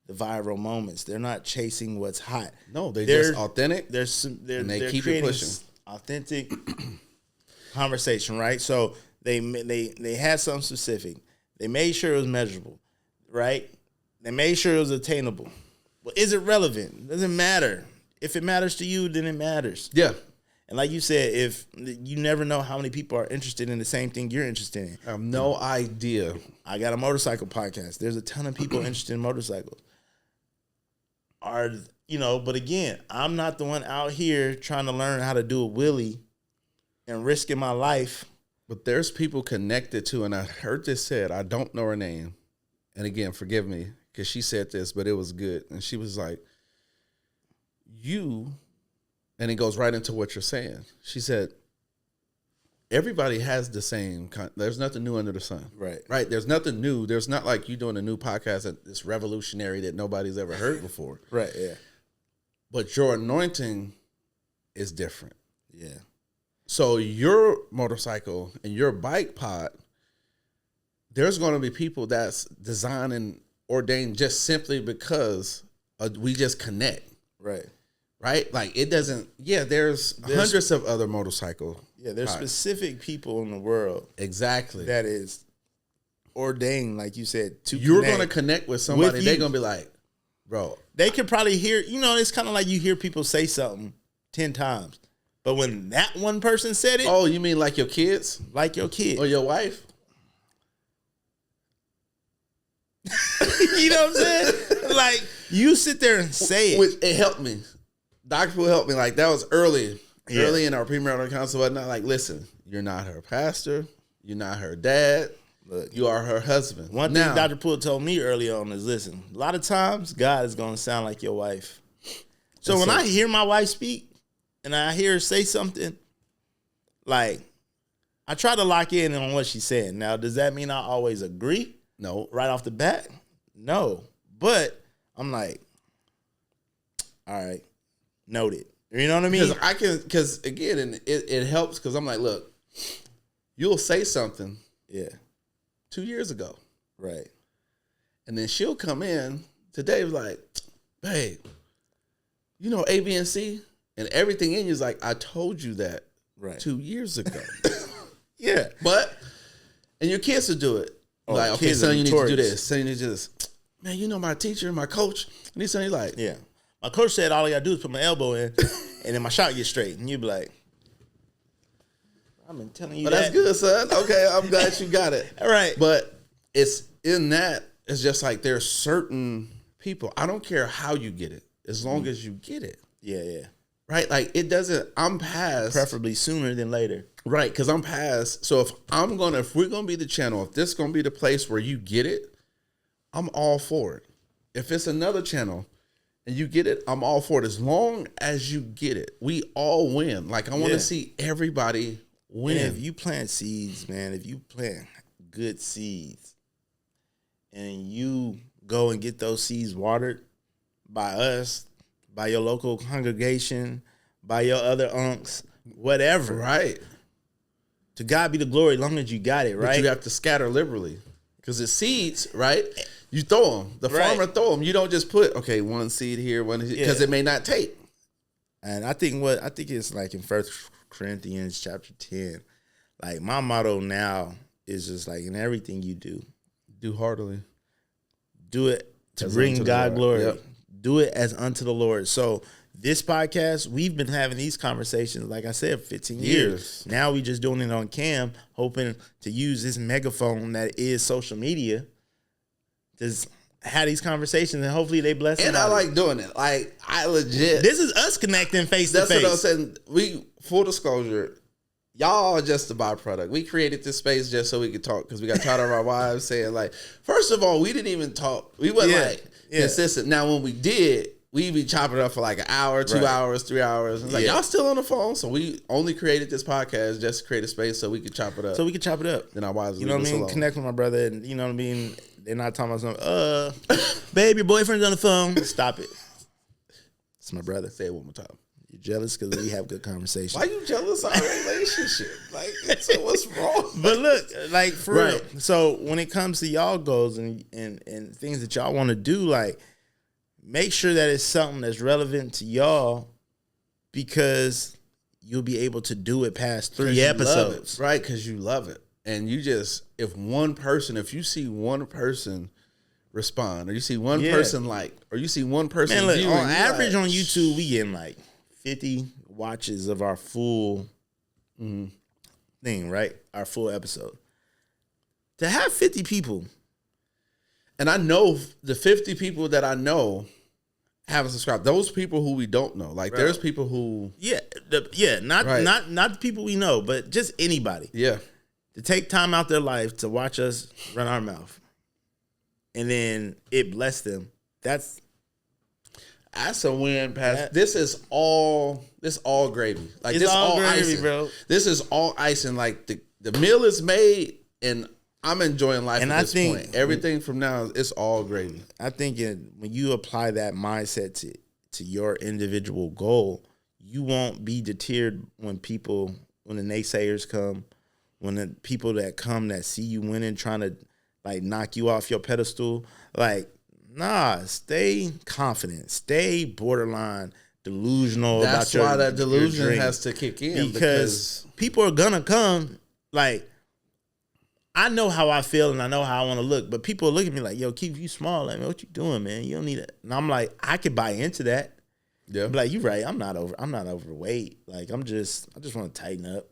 the viral moments. They're not chasing what's hot. No, they're just authentic. And they keep it pushing. Authentic conversation, right? So they had something specific. They made sure it was measurable, right? They made sure it was attainable. Well, is it relevant? Doesn't matter. If it matters to you, then it matters. Yeah. And like you said, if you never know how many people are interested in the same thing you're interested in. I have no idea. I got a motorcycle podcast. There's a ton of people interested in motorcycles. But again, I'm not the one out here trying to learn how to do a wheelie and risking my life. But there's people connected to, and I heard this said, I don't know her name. And again, forgive me, because she said this, but it was good. And she was like, and it goes right into what you're saying. She said, everybody has the same, there's nothing new under the sun. Right. Right. There's nothing new. There's not like you doing a new podcast that's revolutionary that nobody's ever heard before. Right. Yeah. But your anointing is different. Yeah. So your motorcycle and your bike pod, there's going to be people that's designed and ordained just simply because we just connect. Right. Right? Like it doesn't, there's hundreds of other motorcycle. Yeah, there's specific people in the world. Exactly. That is ordained, like you said, to You're going to connect with somebody. They're going to be like, bro. They could probably hear, it's kind of like you hear people say something 10 times. But when that one person said it. Oh, you mean like your kids? Like your kid. Or your wife? You know what I'm saying? Like, you sit there and say it. Which it helped me. Dr. Phil helped me. Like, that was early. early in our premarital counsel, whatnot, like, listen, you're not her pastor, you're not her dad, look, you are her husband. One thing Dr. Poole told me early on is, listen, a lot of times God is going to sound like your wife. So when I hear my wife speak and I hear her say something, like, I try to lock in on what she's saying. Now, does that mean I always agree? No. Right off the bat? No. But I'm like, all right, noted. You know what I mean? Because again, and it helps because I'm like, look, you'll say something 2 years ago. Right. And then she'll come in today like, babe, you know A, B, and C? And everything in you is like, I told you that 2 years ago. Yeah. But, and your kids will do it. Like, okay, son, you need to do this. Son, you need to do this. Man, you know my teacher, my coach. And he's like, yeah. My coach said all I got to do is put my elbow in and then my shot gets straight. And you'd be like, I've been telling you that. That's good, son. Okay, I'm glad you got it. All right. But it's in that, it's just like there's certain people. I don't care how you get it, as long as you get it. Yeah, yeah. Right? Like, it doesn't, I'm past. Preferably sooner than later. Right, because I'm past. So if we're going to be the channel, if this is going to be the place where you get it, I'm all for it. If it's another channel and you get it, I'm all for it. As long as you get it, we all win. Like, I want to see everybody win. And if you plant seeds, man, if you plant good seeds and you go and get those seeds watered by us, by your local congregation, by your other unks, whatever. Right. To God be the glory, as long as you got it, right? But you have to scatter liberally. Because the seeds, right? You throw them. The farmer throw them. You don't just put, okay, one seed here, one, because it may not take. And I think it's like in 1 Corinthians chapter 10. Like, my motto now is just like, in everything you do, do heartily. Do it to bring God glory. Yep. Do it as unto the Lord. So this podcast, we've been having these conversations, like I said, 15 years. Now we just doing it on cam, hoping to use this megaphone that is social media to have these conversations, and hopefully they bless. And I like doing it. Like, I legit. This is us connecting face to face. That's what I'm saying. Full disclosure, y'all are just a byproduct. We created this space just so we could talk because we got tired of our wives saying, like, first of all, we didn't even talk. We wasn't consistent. Now, when we did, we be chopping it up for like an hour, 2 hours, 3 hours. And like, y'all still on the phone. So we only created this podcast just to create a space so we could chop it up. Then our wives, you know what I mean? Connect with my brother, and you know what I mean? They're not talking about something, babe, your boyfriend's on the phone. Stop it. It's my brother. Say it one more time. You're jealous because we have good conversation. Why you jealous of our relationship? Like, so what's wrong? But look, like, for real. So when it comes to y'all goals and things that y'all want to do, like, make sure that it's something that's relevant to y'all, because you'll be able to do it past 3 episodes. Right, because you love it. And you just, if you see one person respond, or you see one person like, or you see one person man, look, viewing, on average on YouTube, we getting like 50 watches of our full thing, right? Our full episode. To have 50 people. And I know the 50 people that I know haven't subscribed. Those people who we don't know. Like, there's people who... Not the people we know, but just anybody. Yeah. To take time out their life to watch us run our mouth. And then it bless them. That's a win, Pat. This is all gravy. Like, it's this all gravy, icing, bro. This is all icing. Like, the meal is made, and I'm enjoying life at this point. Everything from now, it's all gravy. I think when you apply that mindset to your individual goal, you won't be deterred when the naysayers come, when the people that come that see you winning trying to like knock you off your pedestal. Like, nah, stay confident, stay borderline delusional. That's why that delusion has to kick in, because people are gonna come. Like, I know how I feel and I know how I want to look, but people look at me like, "Yo, Keith, you small. Like, man, what you doing, man? You don't need it." And I'm like, I could buy into that. Yeah, I'm like, you're right. I'm not overweight. Like, I just want to tighten up.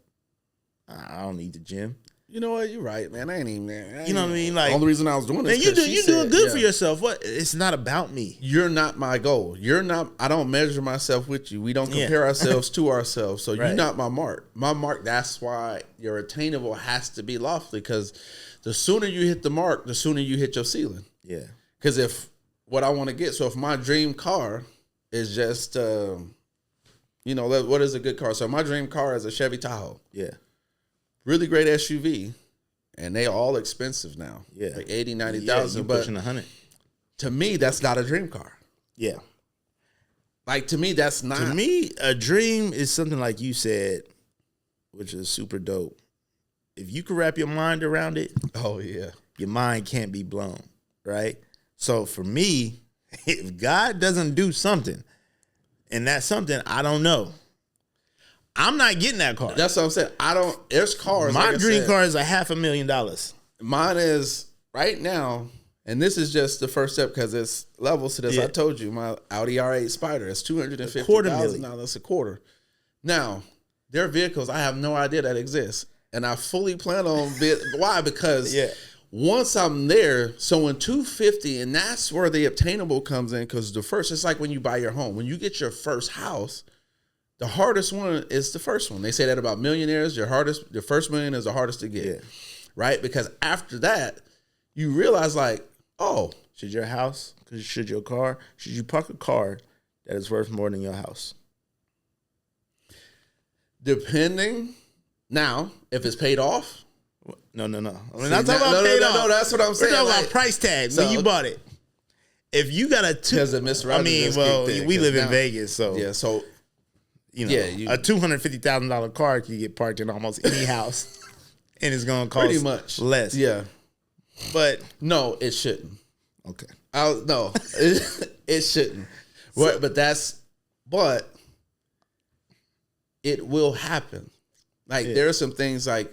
I don't need the gym. You know what? You're right, man. I ain't even there. You know what I mean? Like, the only reason I was doing this. Man, you're doing good for yourself. What? It's not about me. You're not my goal. You're not. I don't measure myself with you. We don't compare ourselves to ourselves. So you're not my mark. My mark. That's why your attainable has to be lofty. Because the sooner you hit the mark, the sooner you hit your ceiling. Yeah. Because if what I want to get, so if my dream car is just, you know, what is a good car? So my dream car is a Chevy Tahoe. Yeah. Really great SUV, and they all expensive now. Yeah. Like 80, 90,000. But pushing 100. To me, that's not a dream car. Yeah. Like, to me, that's not. To me, a dream is something like you said, which is super dope. If you can wrap your mind around it, oh, yeah, your mind can't be blown, right? So for me, if God doesn't do something, and that's something I don't know, I'm not getting that car. That's what I'm saying. There's cars. My dream car is $500,000. Mine is right now, and this is just the first step because it's levels to this. Yeah. I told you, my Audi R8 Spider is $250,000. That's a quarter. Now, there are vehicles I have no idea that exist. And I fully plan on why? Because once I'm there, so in 250, and that's where the obtainable comes in, because it's like when you buy your home. When you get your first house, the hardest one is the first one. They say that about millionaires. Your first million is the hardest to get, right? Because after that, you realize like, oh, should your house, should your car, should you park a car that is worth more than your house? Depending. Now, if it's paid off. No. I'm not talking about paid off. No, that's what I'm saying. We're talking about price tag when you bought it. If you got a we live in Vegas, so yeah, so you know, a $250,000 car can get parked in almost any house, and it's gonna cost pretty much less. Yeah, but no, it shouldn't. Okay, no, it shouldn't. But it will happen. Like there are some things like,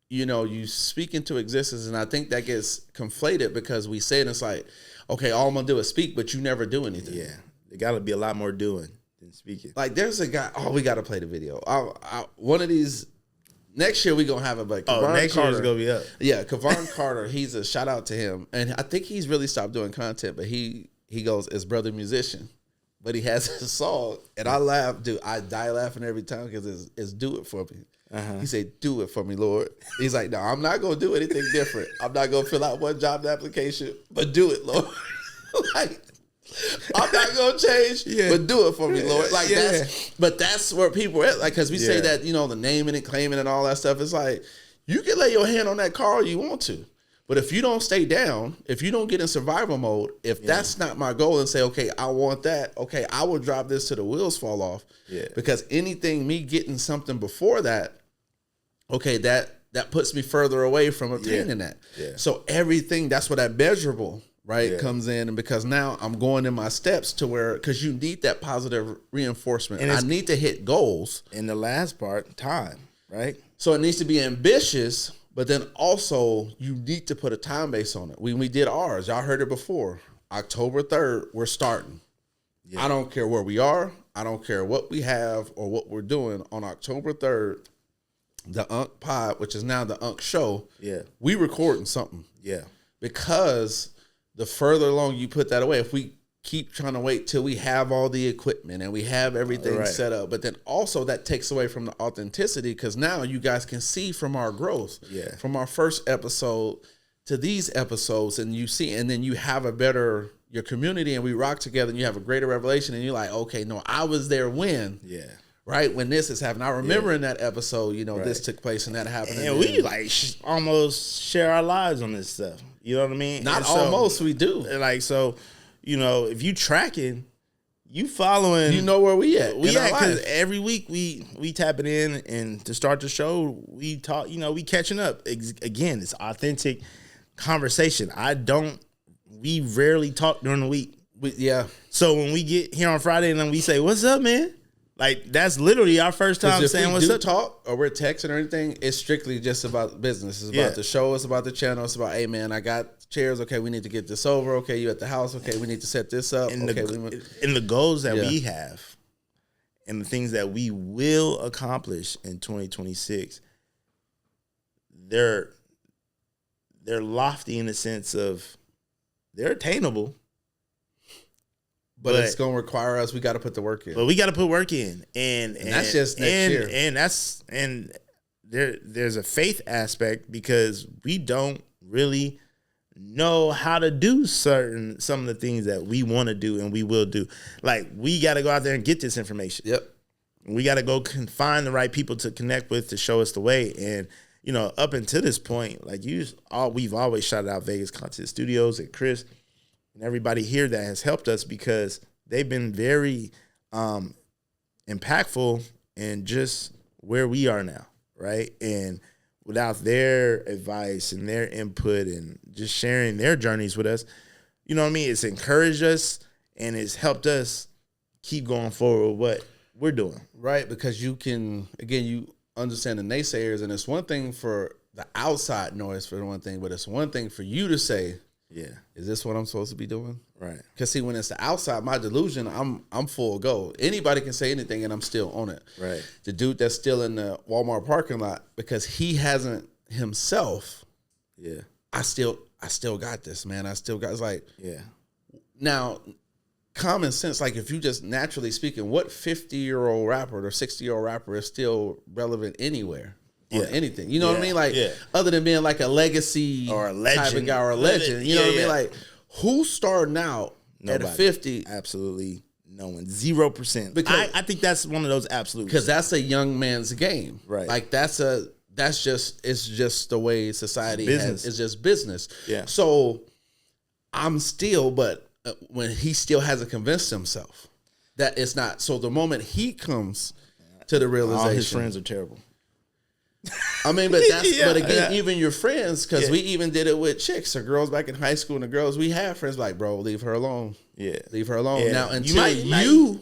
you know, you speak into existence, and I think that gets conflated because we say it, and it's like, okay, all I'm gonna do is speak, but you never do anything. Yeah, there got to be a lot more doing than speaking. Like there's a guy. Oh, we got to play the video. One of these next year we gonna have it. But next year is gonna be up. Yeah, Kevon Carter. He's a shout out to him, and I think he's really stopped doing content. But he goes as brother musician, but he has a song, and I laugh, dude. I die laughing every time because it's "Do It For Me." He said, "Do it for me, Lord." He's like, "No, I'm not gonna do anything different. I'm not gonna fill out one job application, but do it, Lord." Like, I'm not gonna change, but do it for me, Lord. Like that's where people are at. Like, because we say that, you know, the naming and claiming and all that stuff. It's like you can lay your hand on that car all you want to, but if you don't stay down, if you don't get in survival mode, if that's not my goal, and say, okay, I want that. Okay, I will drop this till the wheels fall off. Yeah. Because me getting something before that. Okay, that puts me further away from obtaining that. Yeah. So everything, that's where that measurable, right, comes in. And because now I'm going in my steps to where, because you need that positive reinforcement. And I need to hit goals. And the last part, time, right? So it needs to be ambitious, but then also you need to put a time base on it. When we did ours, y'all heard it before. October 3rd, we're starting. Yeah. I don't care where we are. I don't care what we have or what we're doing. On October 3rd, the Unk Pod, which is now the Unk Show, we recording something. Yeah. Because the further along you put that away, if we keep trying to wait till we have all the equipment and we have everything set up, but then also that takes away from the authenticity, because now you guys can see from our growth, from our first episode to these episodes, and you see, and then you have your community, and we rock together, and you have a greater revelation, and you're like, okay, no, I was there when. Yeah. Right, when this is happening. I remember in that episode, you know, this took place and that happened. And we like almost share our lives on this stuff. You know what I mean? Not almost, we do. Like, so, you know, if you tracking, you following. You know where we at. We at, because every week we tap it in, and to start the show, we talk, you know, we catching up. Again, it's authentic conversation. We rarely talk during the week. So when we get here on Friday and then we say, "What's up, man?" Like, that's literally our first time saying what's up. Talk or we're texting or anything, it's strictly just about business. It's about the show. It's about the channel. It's about, hey, man, I got chairs. Okay, we need to get this over. Okay, you at the house. Okay, we need to set this up. And the goals that we have and the things that we will accomplish in 2026, they're they're lofty in the sense of they're attainable. But it's going to require us. We got to put the work in. But we got to put work in, and that's just next year. And there's a faith aspect because we don't really know how to do some of the things that we want to do and we will do. Like, we got to go out there and get this information. Yep. We got to go find the right people to connect with to show us the way. And up until this point, like we've always shouted out Vegas Content Studios and Chris and everybody here that has helped us because they've been very impactful in just where we are now, right? And without their advice and their input and just sharing their journeys with us, you know what I mean? It's encouraged us and it's helped us keep going forward with what we're doing. Right, because you understand the naysayers, and it's one thing for the outside noise for one thing, but it's one thing for you to say, yeah, is this what I'm supposed to be doing? Right. Because see, when it's the outside, my delusion, I'm full go. Anybody can say anything, and I'm still on it. Right. The dude that's still in the Walmart parking lot because he hasn't himself. Yeah. I still got this, man. It's like, yeah. Now, common sense, like if you just naturally speaking, what 50-year-old rapper or 60-year-old rapper is still relevant anywhere? On anything, you know what I mean? Like, other than being like a legacy or a legend type of guy or a legend, you know what I mean? Like, who's starting out at a 50? Absolutely no one, 0%. Because I think that's one of those absolutes. Because that's a young man's game, right? Like it's just the way society is. It's just business. Yeah. So I'm still, but when he still hasn't convinced himself that it's not. So the moment he comes to the realization, all his friends are terrible. I mean, but but again, even your friends, because we even did it with chicks or girls back in high school, and the girls we had friends like, bro, leave her alone. Yeah, leave her alone. Yeah. Now until you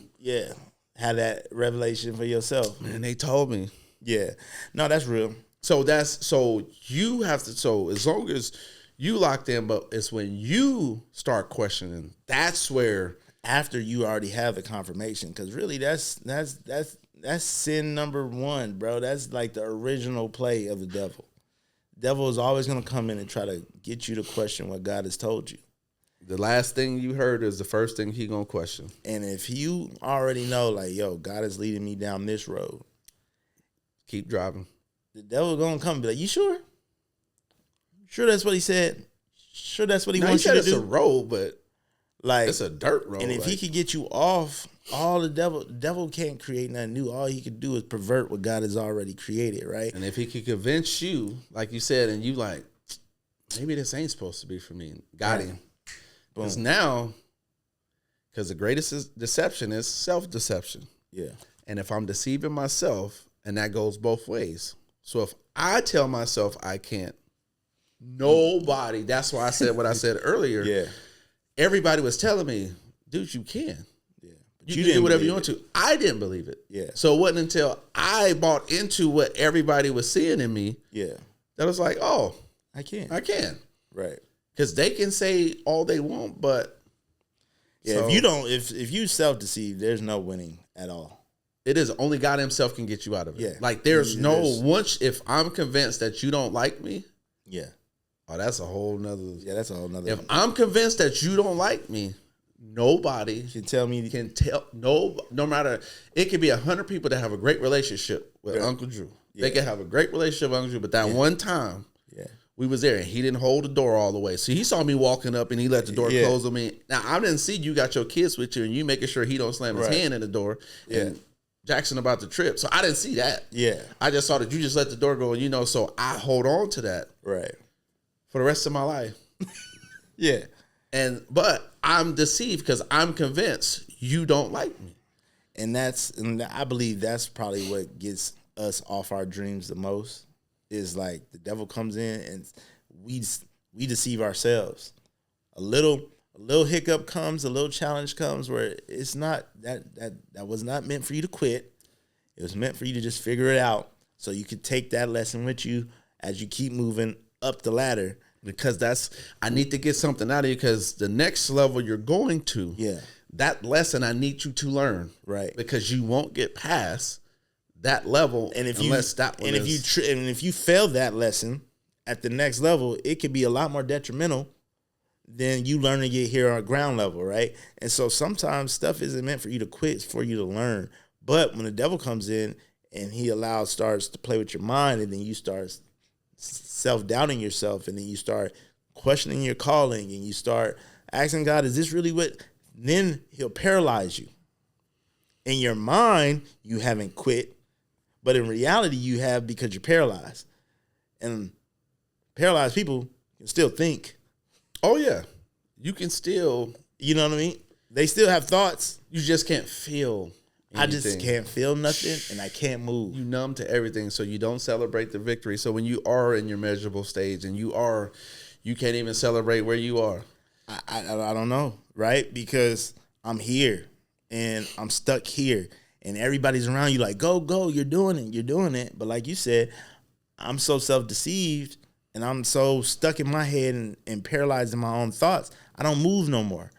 have that revelation for yourself, man, they told me. Yeah, no, that's real. So you have to. So as long as you locked in, but it's when you start questioning, that's where after you already have the confirmation, because really that's sin number one, bro. That's like the original play of the devil. The devil is always going to come in and try to get you to question what God has told you. The last thing you heard is the first thing he going to question. And if you already know, like, yo, God is leading me down this road, keep driving. The devil going to come and be like, you sure? Sure that's what he said? Sure that's what he wants you to do? It's a road, but like it's a dirt road. And if he could get you off, the devil can't create nothing new. All he could do is pervert what God has already created, right? And if he could convince you, like you said, and you like, maybe this ain't supposed to be for me. Got him. Because now, the greatest deception is self-deception. Yeah. And if I'm deceiving myself, and that goes both ways. So if I tell myself I can't, nobody, that's why I said what I said earlier. Yeah. Everybody was telling me, dude, you can. Yeah. You can do whatever you want to. I didn't believe it. Yeah. So it wasn't until I bought into what everybody was seeing in me. Yeah. That I was like, oh, I can. Right. Because they can say all they want, but yeah, if you self-deceive, there's no winning at all. It is only God himself can get you out of it. Yeah. Like there's once if I'm convinced that you don't like me. Yeah. Oh, that's a whole nother. Yeah, that's a whole nother. If I'm convinced that you don't like me, nobody can tell me. No matter. It could be 100 people that have a great relationship with Uncle Drew. Yeah. They can have a great relationship with Uncle Drew, but that one time, we was there and he didn't hold the door all the way. So he saw me walking up and he let the door close on me. Now I didn't see you got your kids with you and you making sure he don't slam his hand in the door. Yeah. And Jackson about the trip. So I didn't see that. Yeah. I just saw that you just let the door go and so I hold on to that. Right. For the rest of my life. Yeah. But I'm deceived because I'm convinced you don't like me. And I believe that's probably what gets us off our dreams the most is like the devil comes in and we deceive ourselves. A little hiccup comes, a little challenge comes where it's not that was not meant for you to quit. It was meant for you to just figure it out so you could take that lesson with you as you keep moving up the ladder. Because I need to get something out of you because the next level you're going to, that lesson I need you to learn. Right. Because you won't get past that level if you fail that lesson at the next level, it could be a lot more detrimental than you learning it here on ground level, right? And so sometimes stuff isn't meant for you to quit, it's for you to learn. But when the devil comes in and he starts to play with your mind, and then you start self-doubting yourself, and then you start questioning your calling, and you start asking God, is this really what? Then he'll paralyze you. In your mind, you haven't quit, but in reality, you have, because you're paralyzed. And paralyzed people can still think. Oh, yeah. You can still. You know what I mean? They still have thoughts. You just can't feel anything. I just can't feel nothing, and I can't move. You numb to everything, so you don't celebrate the victory. So when you are in your measurable stage and you can't even celebrate where you are. I don't know, right? Because I'm here, and I'm stuck here, and everybody's around you like, go, you're doing it. But like you said, I'm so self-deceived, and I'm so stuck in my head and paralyzed in my own thoughts, I don't move no more.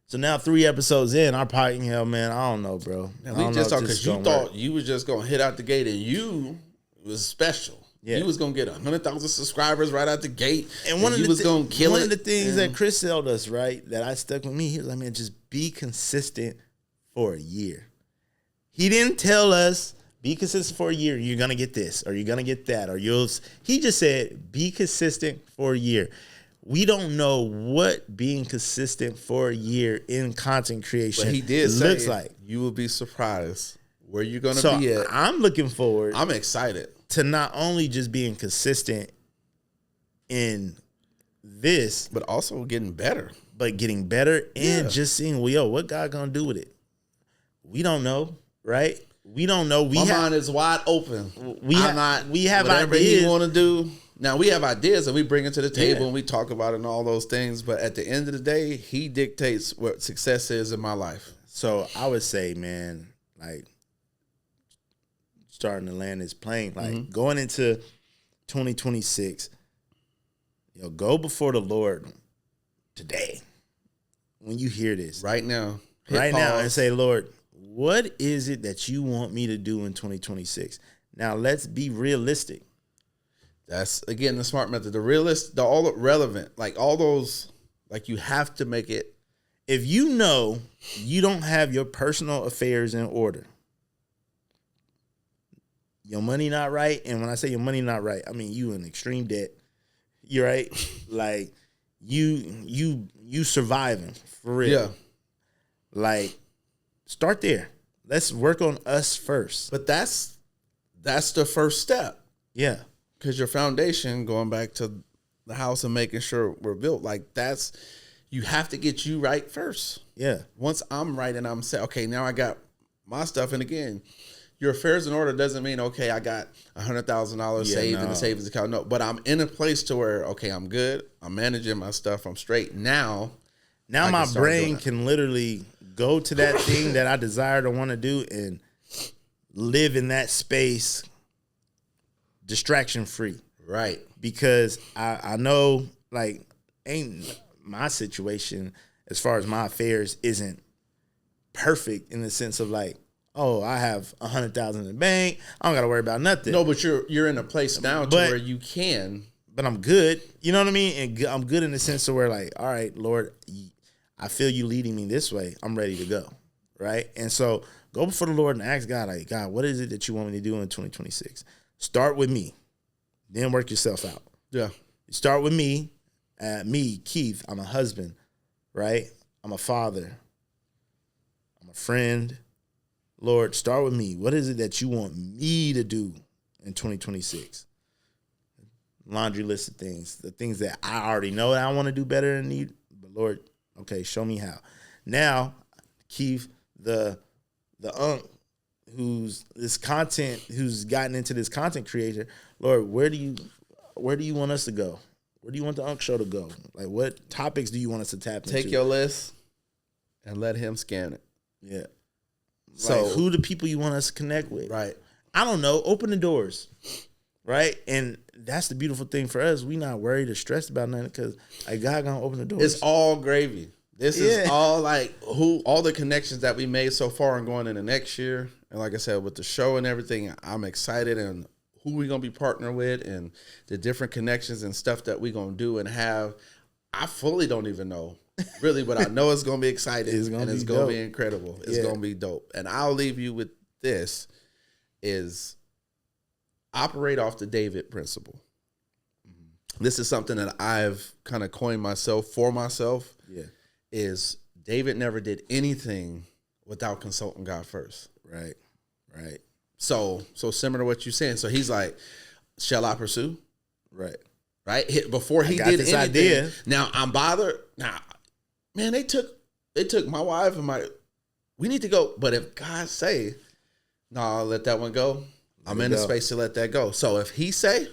So now 3 episodes in, I'm probably, man, I don't know, bro. Now, we just talked because you thought you was just going to hit out the gate, and you was special. Yeah. You was going to get 100,000 subscribers right out the gate, and one of the things that Chris told us, right, that I stuck with me, he was like, man, just be consistent for a year. He didn't tell us, be consistent for a year, you're going to get this, or you're going to get that, or he just said, be consistent for a year. We don't know what being consistent for a year in content creation looks like. You will be surprised where you're going to be at. I'm looking forward. I'm excited to not only just being consistent in this, but also getting better. And just seeing, what God gonna do with it? We don't know, right? We don't know. My mind is wide open. We have whatever ideas. He want to do. Now we have ideas and we bring it to the table and we talk about it and all those things. But at the end of the day, He dictates what success is in my life. So I would say, man, like, starting to land this plane, like going into 2026, go before the Lord today. When you hear this, right now, and say, Lord, what is it that you want me to do in 2026? Now let's be realistic. That's again the smart method. The realist, all relevant, like all those, like you have to make it. If you know you don't have your personal affairs in order, your money not right, and when I say your money not right, I mean you in extreme debt. You're right, like you surviving for real. Yeah, like start there. Let's work on us first. But that's the first step. Yeah, because your foundation, going back to the house and making sure we're built, like you have to get you right first. Yeah. Once I'm right and I'm saying, okay, now I got my stuff, and again, your affairs in order doesn't mean, okay, I got $100,000 saved in the savings account. No, but I'm in a place to where, okay, I'm good. I'm managing my stuff. I'm straight. Now my brain can literally go to that thing that I desire to want to do and live in that space distraction free. Right. Because I know, like, ain't my situation as far as my affairs isn't perfect in the sense of like, oh, I have 100,000 in the bank. I don't got to worry about nothing. No, but you're in a place now to where you can. But I'm good. You know what I mean? And I'm good in the sense of where, like, all right, Lord, I feel you leading me this way. I'm ready to go. Right? And so go before the Lord and ask God, like, God, what is it that you want me to do in 2026? Start with me. Then work yourself out. Yeah. Start with me. Me, Keith, I'm a husband. Right? I'm a father. I'm a friend. Lord, start with me. What is it that you want me to do in 2026? Laundry list of things. The things that I already know that I want to do better and need. But Lord, okay, show me how. Now, Keith, the who's gotten into this content creator, Lord, where do you want us to go? Where do you want the Unc Show to go? Like, what topics do you want us to tap into? Take your list and let him scan it. Yeah. So, who the people you want us to connect with? Right. I don't know. Open the doors. Right? And that's the beautiful thing for us. We not worried or stressed about nothing because like God gonna open the doors. It's all gravy. This is all like all the connections that we made so far and going into next year. And like I said, with the show and everything, I'm excited and who we gonna be partnering with and the different connections and stuff that we gonna do and have. I fully don't even know, really, but I know it's gonna be exciting it's gonna be incredible. It's gonna be dope. And I'll leave you with this: is operate off the David principle. This is something that I've kind of coined myself for myself. Yeah, is David never did anything without consulting God first. Right. So similar to what you're saying. So he's like, shall I pursue? Right. Before he did this anything. Idea. Now I'm bothered. Now, man, they took my wife and we need to go. But if God say, no, I'll let that one go. I'm in the space to let that go. So if he say,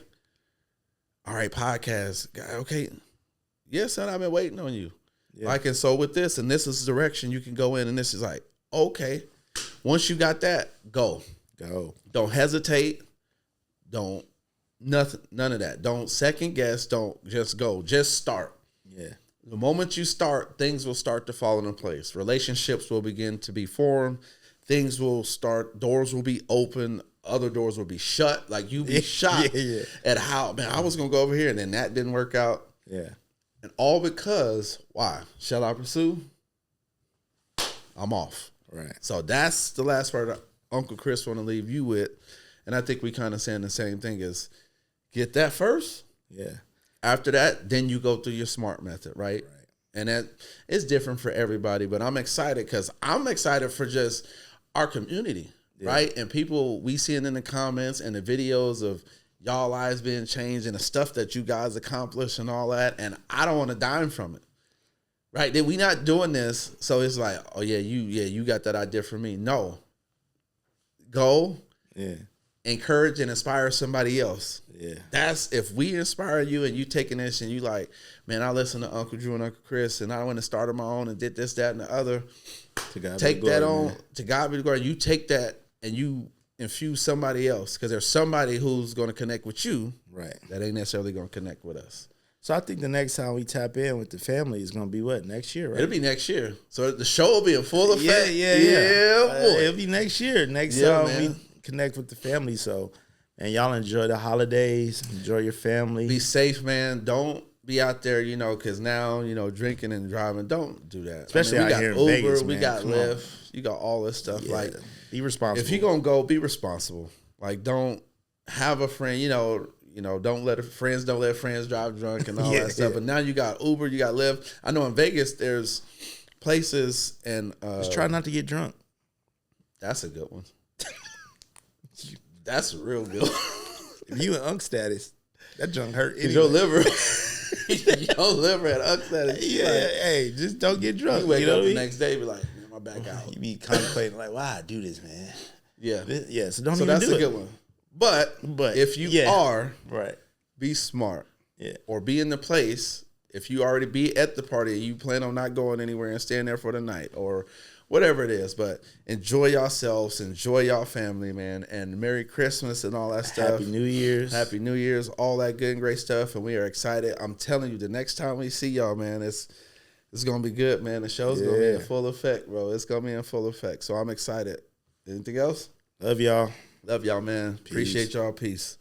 all right, podcast, okay, yes, son, I've been waiting on you. Yeah. Like, and so with this, and this is the direction you can go in, and this is like, okay. Once you got that, go. Don't hesitate. None of that. Don't second guess. Don't just go. Just start. Yeah. The moment you start, things will start to fall into place. Relationships will begin to be formed. Things will start. Doors will be open. Other doors will be shut. Like you be shocked at how, man, I was going to go over here and then that didn't work out. Yeah. And all because, why? Shall I pursue? I'm off. Right. So that's the last part that Uncle Chris want to leave you with. And I think we kind of saying the same thing is get that first. Yeah. After that, then you go through your SMART method, right? And that is different for everybody, but I'm excited because I'm excited for just our community, right? And people, we seeing in the comments and the videos of y'all lives being changed and the stuff that you guys accomplished and all that. And I don't want to dime from it. Right? That we not doing this, so it's like, oh you got that idea for me. No. Go. Yeah. Encourage and inspire somebody else. Yeah. That's if we inspire you and you taking this and you like, man, I listen to Uncle Drew and Uncle Chris and I went and started my own and did this, that, and the other. Take that on. Man. To God be the glory. You take that and you infuse somebody else because there's somebody who's going to connect with you. Right. That ain't necessarily going to connect with us. So I think the next time we tap in with the family is going to be what? Next year, right? It'll be next year. So the show will be in full effect. Yeah. It'll be next year. Next time we connect with the family. So, and y'all enjoy the holidays. Enjoy your family. Be safe, man. Don't be out there, because now, drinking and driving. Don't do that. Especially out here in Uber, Vegas, man. We got Lyft. You got all this stuff. Yeah, like, be responsible. If you're going to go, be responsible. Like, don't have a friend, don't let friends drive drunk and all that stuff. But now you got Uber, you got Lyft. I know in Vegas there's places and just try not to get drunk. That's a good one. That's a real good one. If you in unk status, that junk hurt. Anyway. Your liver at unk status. Yeah, like, hey, just don't get drunk. You wake up the next day, be like, man, my back out. You be contemplating like, why I do this, man? Yeah, So don't even do it. So that's a good one. But if you are, right, be smart. Yeah. Or be in the place. If you already be at the party and you plan on not going anywhere and staying there for the night or whatever it is, but enjoy yourselves, enjoy your family, man, and Merry Christmas and all that stuff. Happy New Year's. Happy New Year's, all that good and great stuff, and we are excited. I'm telling you, the next time we see y'all, man, it's going to be good, man. The show's going to be in full effect, bro. It's going to be in full effect, so I'm excited. Anything else? Love y'all. Love y'all, man. Peace. Appreciate y'all. Peace.